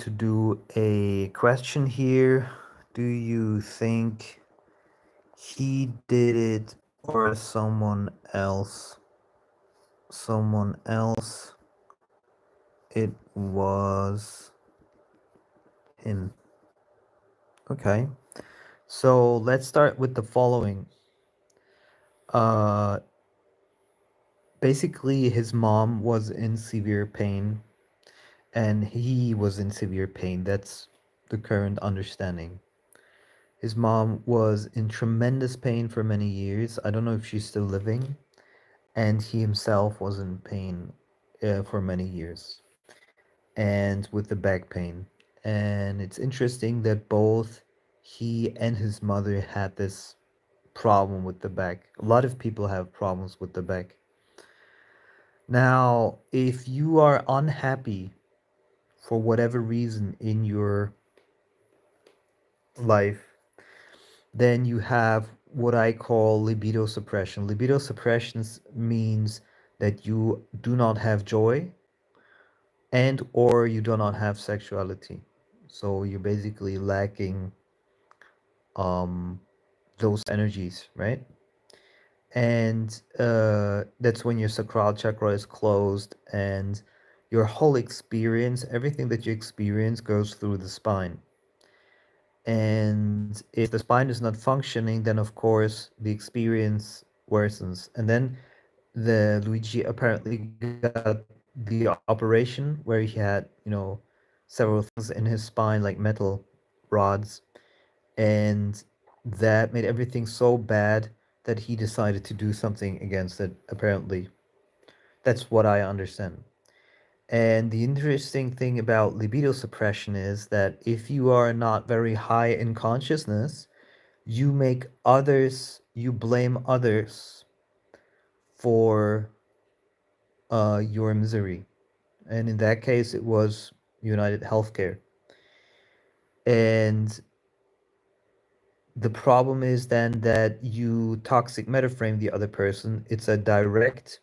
to do a question here. Do you think he did it or someone else? Someone else. It was him. Okay. So let's start with the following. Uh, Basically, his mom was in severe pain and he was in severe pain. That's the current understanding. His mom was in tremendous pain for many years. I don't know if she's still living. And he himself was in pain for many years and with the back pain. And it's interesting that both he and his mother had this problem with the back. A lot of people have problems with the back. Now, if you are unhappy for whatever reason in your life, then you have what I call libido suppression. Libido suppression means that you do not have joy and or you do not have sexuality. So you're basically lacking um those energies, right? And that's when your sacral chakra is closed and your whole experience, everything that you experience goes through the spine. And if the spine is not functioning, then of course the experience worsens. And then the Luigi apparently got the operation where he had, several things in his spine like metal rods, and that made everything so bad that he decided to do something against it, apparently. That's what I understand. And the interesting thing about libido suppression is that if you are not very high in consciousness, you blame others for your misery. And in that case, it was United Healthcare. And the problem is then that you toxic metaframe the other person. It's a direct,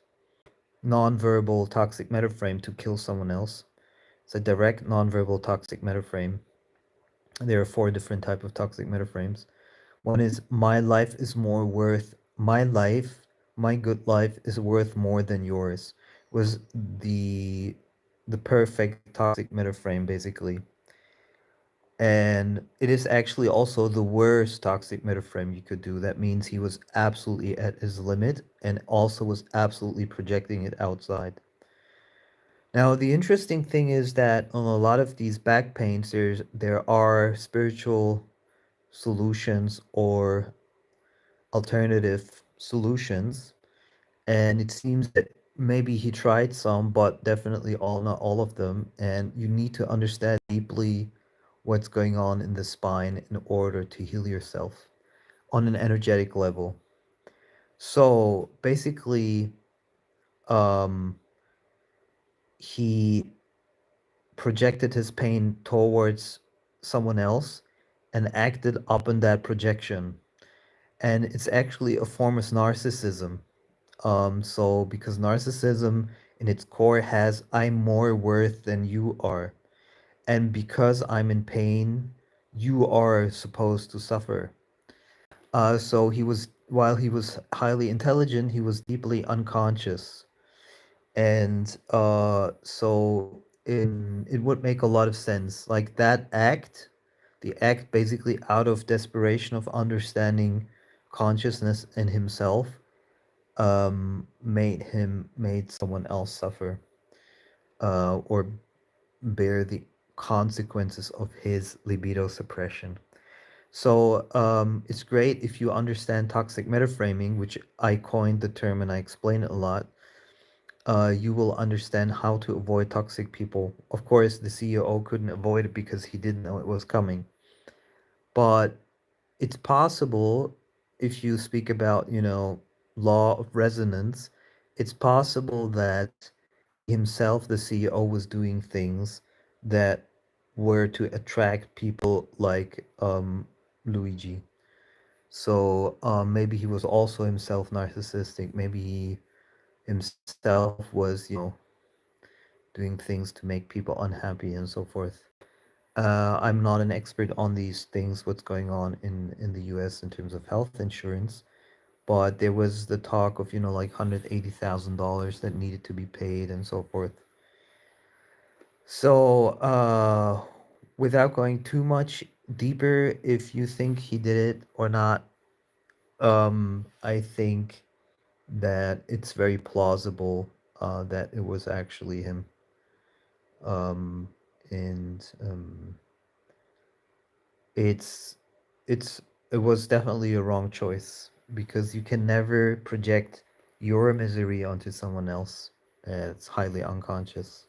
non-verbal toxic metaframe to kill someone else. It's a direct, non-verbal toxic metaframe. There are four different type of toxic metaframes. One is my life is more worth my life, my good life is worth more than yours. Was the perfect toxic metaframe basically. And it is actually also the worst toxic metaframe you could do. That means he was absolutely at his limit and also was absolutely projecting it outside. Now, the interesting thing is that on a lot of these back pains, there are spiritual solutions or alternative solutions. And it seems that maybe he tried some, but definitely not all of them. And you need to understand deeply what's going on in the spine in order to heal yourself on an energetic level. So basically, um, he projected his pain towards someone else and acted upon that projection. And it's actually a form of narcissism. So because narcissism in its core has I'm more worth than you are. And because I'm in pain, you are supposed to suffer. So while he was highly intelligent, he was deeply unconscious. And it would make a lot of sense. Like that act, the act basically out of desperation of understanding consciousness in himself, made someone else suffer, or bear the consequences of his libido suppression. So it's great if you understand toxic metaframing, which I coined the term and I explain it a lot. You will understand how to avoid toxic people. Of course, the CEO couldn't avoid it because he didn't know it was coming. But it's possible if you speak about, law of resonance, it's possible that he himself, the CEO, was doing things that were to attract people like Luigi. So maybe he was also himself narcissistic. Maybe he himself was, doing things to make people unhappy and so forth. I'm not an expert on these things, what's going on in the US in terms of health insurance, but there was the talk of, like $180,000 that needed to be paid and so forth. So, without going too much deeper, if you think he did it or not, I think that it's very plausible that it was actually him. Um, and it's it's it was definitely a wrong choice because you can never project your misery onto someone else. It's highly unconscious.